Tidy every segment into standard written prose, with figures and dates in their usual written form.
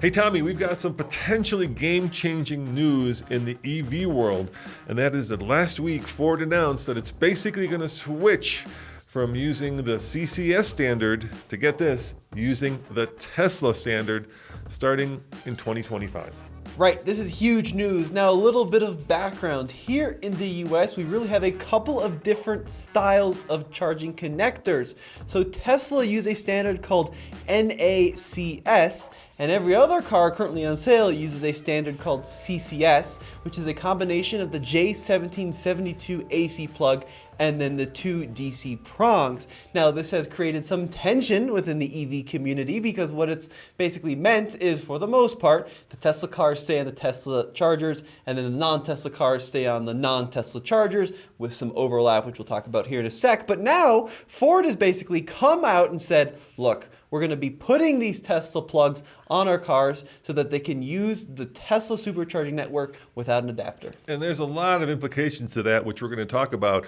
Hey Tommy, we've got some potentially game-changing news in the EV world, and that is that last week Ford announced that it's basically going to switch from using the CCS standard to, get this, using the Tesla standard starting in 2025. Right, this is huge news. Now, a little bit of background. Here in the US, we really have a couple of different styles of charging connectors. So Tesla use a standard called NACS, and every other car currently on sale uses a standard called CCS, which is a combination of the J1772 AC plug and then the two DC prongs. Now, this has created some tension within the EV community because what it's basically meant is, for the most part, the Tesla cars stay on the Tesla chargers and then the non-Tesla cars stay on the non-Tesla chargers with some overlap, which we'll talk about here in a sec. But now, Ford has basically come out and said, look, we're going to be putting these Tesla plugs on our cars so that they can use the Tesla supercharging network without an adapter. And there's a lot of implications to that, which we're going to talk about.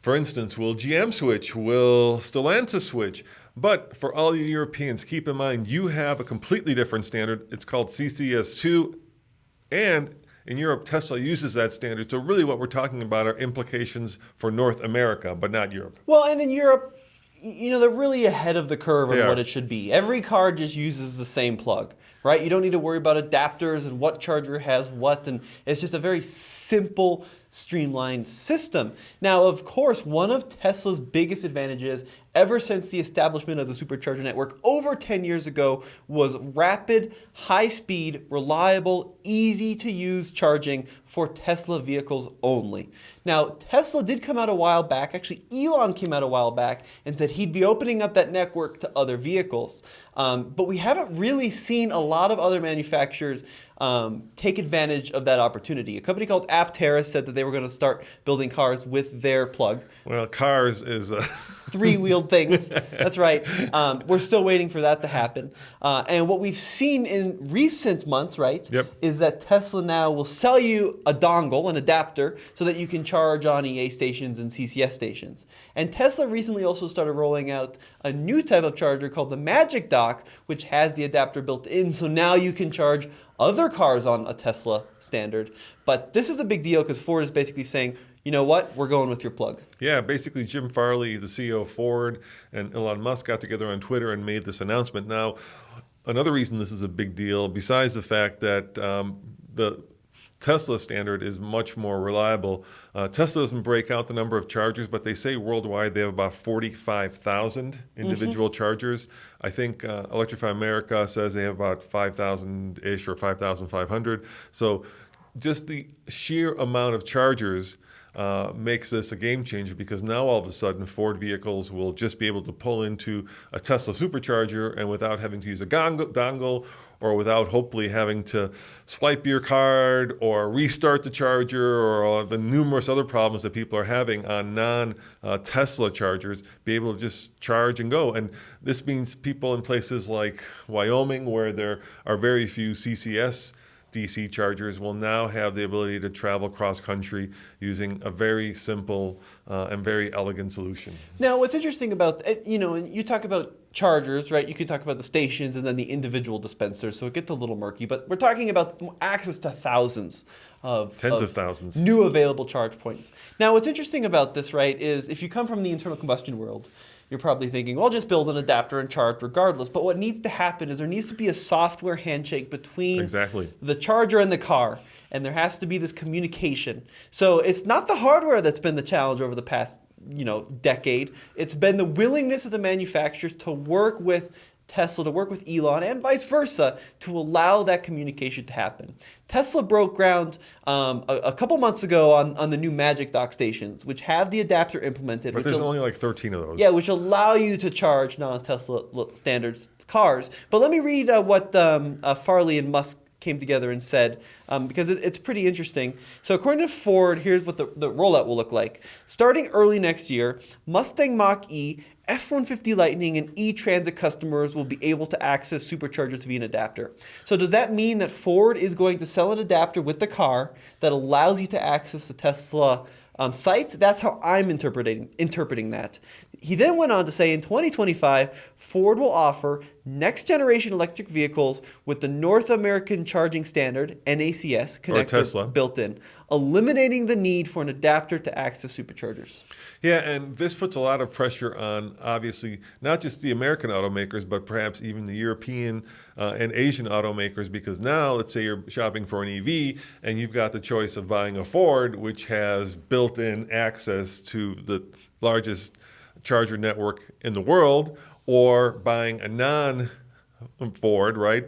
For instance, will GM switch? Will Stellantis switch? But for all you Europeans, keep in mind you have a completely different standard. It's called CCS2, and in Europe, Tesla uses that standard. So really what we're talking about are implications for North America, but not Europe. Well, and in Europe, they're really ahead of the curve on what it should be. Every car just uses the same plug, right? You don't need to worry about adapters and what charger has what, and it's just a very simple, streamlined system. Now, of course, one of Tesla's biggest advantages ever since the establishment of the supercharger network over 10 years ago was rapid, high-speed, reliable, easy-to-use charging for Tesla vehicles only. Now, Tesla did come out a while back, actually Elon came out a while back and said he'd be opening up that network to other vehicles. But we haven't really seen a lot of other manufacturers take advantage of that opportunity. A company called Aptera said that they were going to start building cars with their plug. Well, cars is three-wheeled things. That's right. We're still waiting for that to happen. And what we've seen in recent months, right, is that Tesla now will sell you a dongle, an adapter, so that you can charge on EA stations and CCS stations. And Tesla recently also started rolling out a new type of charger called the Magic Dock, which has the adapter built in, so now you can charge other cars on a Tesla standard. But this is a big deal because Ford is basically saying, you know what, we're going with your plug. Yeah, basically Jim Farley, the CEO of Ford, and Elon Musk got together on Twitter and made this announcement. Now, another reason this is a big deal, besides the fact that the Tesla standard is much more reliable. Tesla doesn't break out the number of chargers, but they say worldwide they have about 45,000 individual chargers. I think Electrify America says they have about 5,000-ish or 5,500. So just the sheer amount of chargers makes this a game changer, because now all of a sudden Ford vehicles will just be able to pull into a Tesla supercharger and without having to use a dongle or without hopefully having to swipe your card or restart the charger or the numerous other problems that people are having on non-Tesla chargers, be able to just charge and go. And this means people in places like Wyoming, where there are very few CCS DC chargers, will now have the ability to travel cross-country using a very simple and very elegant solution. Now, what's interesting about, and you talk about chargers, right? You can talk about the stations and then the individual dispensers, so it gets a little murky, but we're talking about access to thousands of tens of thousands new available charge points. Now, what's interesting about this, right, is if you come from the internal combustion world, you're probably thinking, well, just build an adapter and charge regardless. But what needs to happen is there needs to be a software handshake between the charger and the car. And there has to be this communication. So it's not the hardware that's been the challenge over the past decade. It's been the willingness of the manufacturers to work with Tesla, to work with Elon, and vice versa, to allow that communication to happen. Tesla broke ground a couple months ago on the new Magic Dock stations, which have the adapter implemented. But there's only like 13 of those. Yeah, which allow you to charge non-Tesla standards cars. But let me read what Farley and Musk came together and said, because it's pretty interesting. So according to Ford, here's what the rollout will look like. Starting early next year, Mustang Mach-E, F-150 Lightning, and E-Transit customers will be able to access superchargers via an adapter. So does that mean that Ford is going to sell an adapter with the car that allows you to access the Tesla sites. That's how I'm interpreting that. He then went on to say in 2025, Ford will offer next generation electric vehicles with the North American Charging Standard (NACS) Tesla. connector built in, eliminating the need for an adapter to access superchargers. Yeah, and this puts a lot of pressure on, obviously, not just the American automakers, but perhaps even the European and Asian automakers, because now, let's say you're shopping for an EV, and you've got the choice of buying a Ford, which has built-in access to the largest charger network in the world, or buying a non-Ford, right?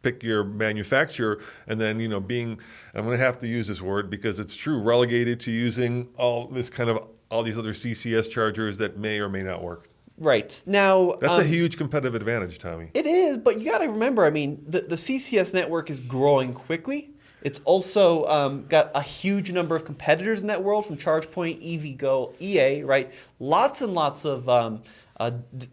Pick your manufacturer, and then, I'm going to have to use this word because it's true, relegated to using all these other CCS chargers that may or may not work. Right. Now, that's a huge competitive advantage, Tommy. It is, but you got to remember, the CCS network is growing quickly. It's also got a huge number of competitors in that world, from ChargePoint, EVgo, EA, right? Lots and lots of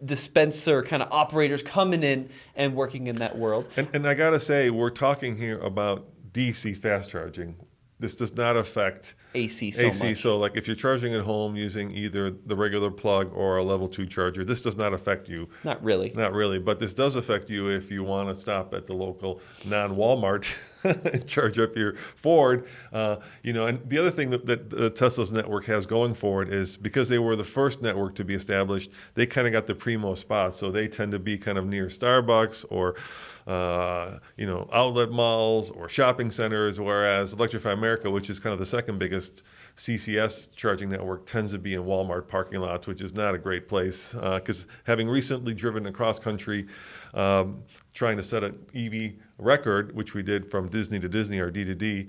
dispenser kind of operators coming in and working in that world. And I got to say, we're talking here about DC fast charging. This does not affect AC so much. So like if you're charging at home using either the regular plug or a level 2 charger, this does not affect you. Not really. Not really, but this does affect you if you want to stop at the local non-Walmart and charge up your Ford. And the other thing that Tesla's network has going for it is because they were the first network to be established, they kind of got the primo spot. So they tend to be kind of near Starbucks or outlet malls or shopping centers, whereas Electrify America, which is kind of the second biggest CCS charging network, tends to be in Walmart parking lots, which is not a great place. Because having recently driven across country, trying to set an EV record, which we did from Disney to Disney, or D to D,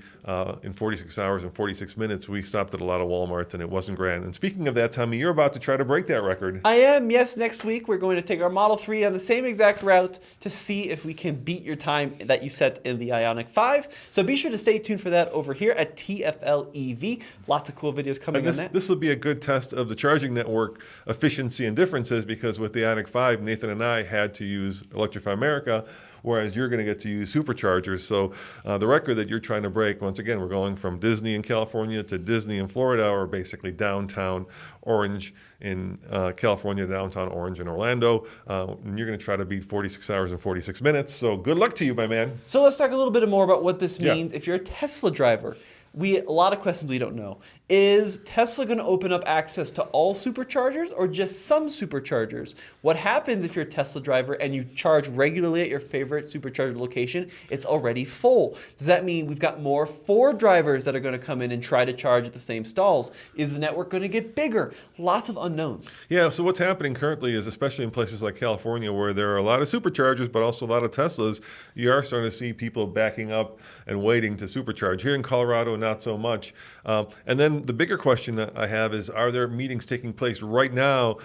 in 46 hours and 46 minutes, we stopped at a lot of Walmarts, and it wasn't grand. And speaking of that, Tommy, you're about to try to break that record. I am, yes. Next week, we're going to take our Model 3 on the same exact route to see if we can beat your time that you set in the Ioniq 5. So be sure to stay tuned for that over here at TFLev. Lots of cool videos coming on that. This will be a good test of the charging network efficiency and differences, because with the Ioniq 5, Nathan and I had to use Electrify America, whereas you're going to get to use Superchargers. So the record that you're trying to break, once again, we're going from Disney in California to Disney in Florida, or basically downtown Orange in California, downtown Orange in Orlando. And you're going to try to beat 46 hours and 46 minutes. So good luck to you, my man. So let's talk a little bit more about what this means if you're a Tesla driver. A lot of questions we don't know. Is Tesla going to open up access to all superchargers or just some superchargers? What happens if you're a Tesla driver and you charge regularly at your favorite supercharger location? It's already full. Does that mean we've got more Ford drivers that are going to come in and try to charge at the same stalls? Is the network going to get bigger? Lots of unknowns. Yeah, so what's happening currently is, especially in places like California, where there are a lot of superchargers, but also a lot of Teslas, you are starting to see people backing up and waiting to supercharge. Here in Colorado, not so much. And then the bigger question that I have is, are there meetings taking place right now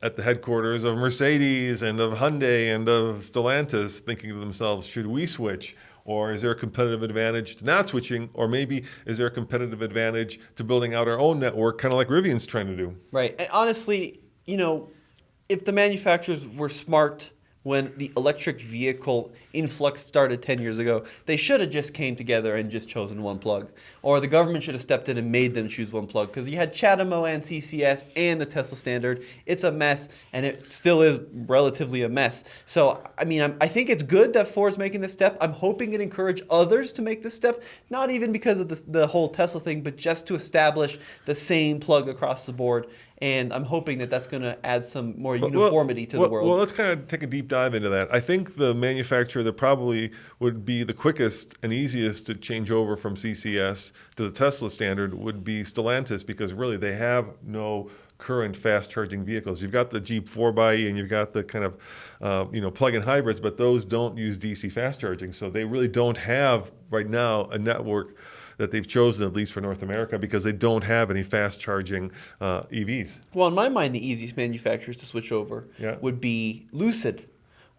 at the headquarters of Mercedes and of Hyundai and of Stellantis, thinking to themselves, should we switch? Or is there a competitive advantage to not switching? Or maybe is there a competitive advantage to building out our own network, kind of like Rivian's trying to do? Right. And honestly, if the manufacturers were smart when the electric vehicle influx started 10 years ago, they should have just came together and just chosen one plug. Or the government should have stepped in and made them choose one plug, because you had CHAdeMO and CCS and the Tesla standard. It's a mess, and it still is relatively a mess. So, I think it's good that Ford's making this step. I'm hoping it encourages others to make this step, not even because of the whole Tesla thing, but just to establish the same plug across the board. And I'm hoping that that's going to add some more uniformity to the world. Well, let's kind of take a deep dive into that. I think the manufacturer that probably would be the quickest and easiest to change over from CCS to the Tesla standard would be Stellantis, because really they have no current fast charging vehicles. You've got the Jeep 4xe and you've got the kind of plug-in hybrids, but those don't use DC fast charging. So they really don't have right now a network that they've chosen, at least for North America, because they don't have any fast charging EVs. Well, in my mind, the easiest manufacturers to switch over would be Lucid.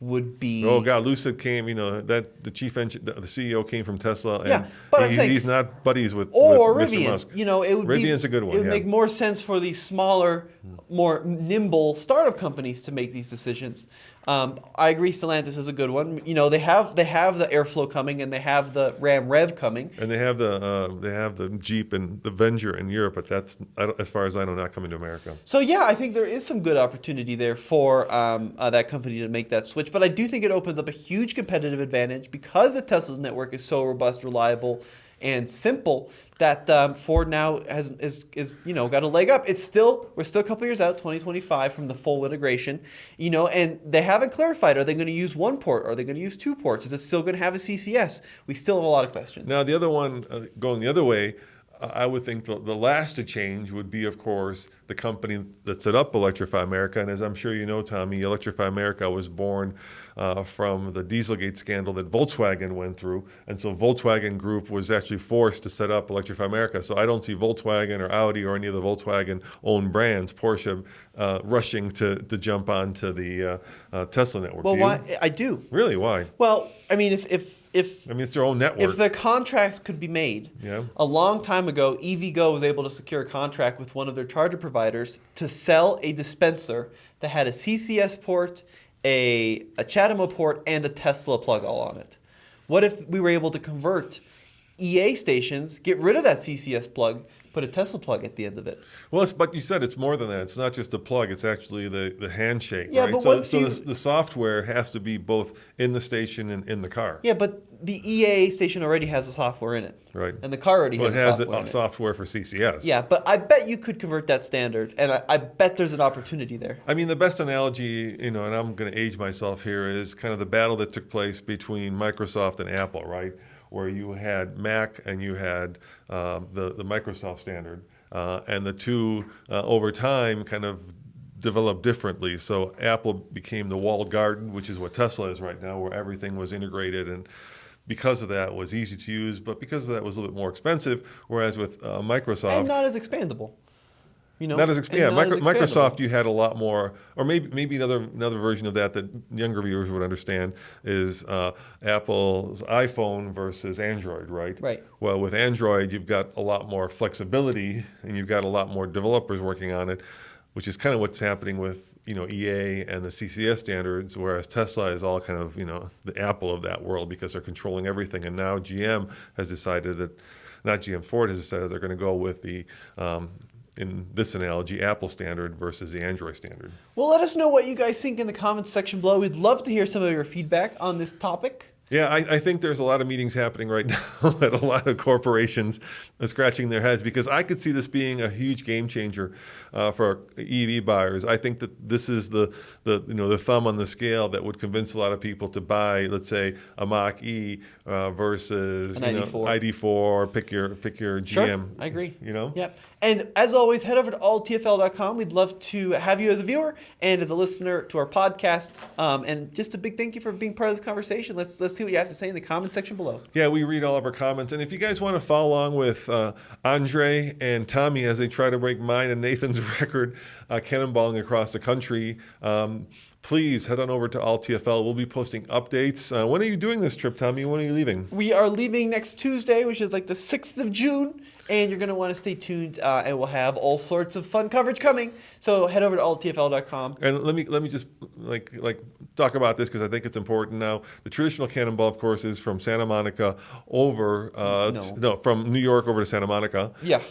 Oh God, Lucid came. The CEO came from Tesla, and yeah, but he's not buddies with Rivian. Mr. Musk. Rivian's a good one. It would make more sense for these smaller, more nimble startup companies to make these decisions. I agree, Stellantis is a good one. You know, they have the Airflow coming, and they have the Ram Rev coming. And they have the Jeep and the Avenger in Europe, but that's, as far as I know, not coming to America. So yeah, I think there is some good opportunity there for that company to make that switch. But I do think it opens up a huge competitive advantage because the Tesla's network is so robust, reliable, and simple that Ford now is got a leg up. We're still a couple years out, 2025, from the full integration, and they haven't clarified, are they going to use one port? Are they going to use two ports? Is it still going to have a CCS? We still have a lot of questions. Now, the other one, going the other way, I would think the last to change would be, of course, the company that set up Electrify America. And as I'm sure you know, Tommy, Electrify America was born from the Dieselgate scandal that Volkswagen went through. And so Volkswagen Group was actually forced to set up Electrify America. So I don't see Volkswagen or Audi or any of the Volkswagen-owned brands, Porsche, rushing to jump onto the Tesla network. Well, why? I do. Really? Why? Well, I mean, if it's their own network. If the contracts could be made, a long time ago, EVgo was able to secure a contract with one of their charger providers to sell a dispenser that had a CCS port, a CHAdeMO port, and a Tesla plug all on it. What if we were able to convert EA stations, get rid of that CCS plug, put a Tesla plug at the end of it? Well, but you said it's more than that. It's not just a plug. It's actually the handshake, yeah, right? But the software has to be both in the station and in the car. Yeah, but the EA station already has the software in it. Right. And the car already has has software in it. software for CCS. Yeah, but I bet you could convert that standard, and I bet there's an opportunity there. I mean, the best analogy, and I'm going to age myself here, is kind of the battle that took place between Microsoft and Apple, right? Where you had Mac and you had the Microsoft standard, and the two over time kind of developed differently. So Apple became the walled garden, which is what Tesla is right now, where everything was integrated, and because of that it was easy to use, but because of that it was a little bit more expensive. Whereas with Microsoft, and not as expandable. Microsoft, you had a lot more, or maybe another version of that younger viewers would understand is Apple's iPhone versus Android, right? Right. Well, with Android, you've got a lot more flexibility, and you've got a lot more developers working on it, which is kind of what's happening with EA and the CCS standards, whereas Tesla is all kind of the Apple of that world because they're controlling everything. And now GM has decided that, not GM, Ford has decided they're going to go with the in this analogy, Apple standard versus the Android standard. Well, let us know what you guys think in the comments section below. We'd love to hear some of your feedback on this topic. Yeah, I think there's a lot of meetings happening right now at a lot of corporations scratching their heads, because I could see this being a huge game changer for EV buyers. I think that this is the thumb on the scale that would convince a lot of people to buy, let's say, a Mach-E versus an ID4. ID4. Pick your GM. Sure, I agree. Yep. And as always, head over to alltfl.com. We'd love to have you as a viewer and as a listener to our podcast. And just a big thank you for being part of the conversation. Let's see what you have to say in the comment section below. Yeah, we read all of our comments. And if you guys want to follow along with Andre and Tommy as they try to break mine and Nathan's record cannonballing across the country, please head on over to AllTFL. We'll be posting updates. When are you doing this trip, Tommy? When are you leaving? We are leaving next Tuesday, which is like the 6th of June. And you're going to want to stay tuned, and we'll have all sorts of fun coverage coming. So head over to alltfl.com. And let me just like talk about this, because I think it's important. Now, the traditional cannonball, of course, is from Santa Monica over from New York over to Santa Monica. Yeah.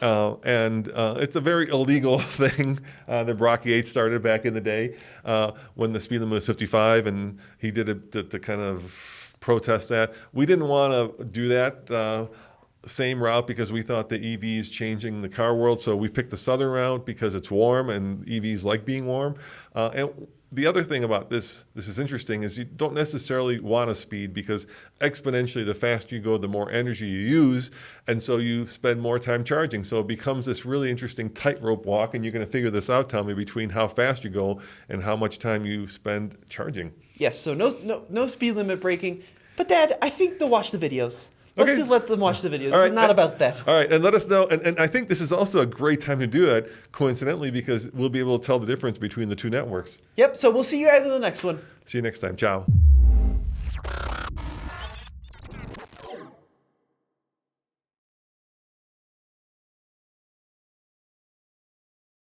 And it's a very illegal thing that Brock Yates started back in the day when the speed limit was 55, and he did it to kind of protest that. We didn't want to do that same route because we thought the EV is changing the car world. So we picked the southern route because it's warm and EVs like being warm. And the other thing about this is interesting, is you don't necessarily want to speed, because exponentially the faster you go, the more energy you use. And so you spend more time charging. So it becomes this really interesting tightrope walk. And you're going to figure this out, Tommy, between how fast you go and how much time you spend charging. Yes, so no speed limit breaking. But Dad, I think they'll watch the videos. Let's just let them watch the videos. It's not about that. All right, and let us know. And I think this is also a great time to do it, coincidentally, because we'll be able to tell the difference between the two networks. Yep, so we'll see you guys in the next one. See you next time. Ciao.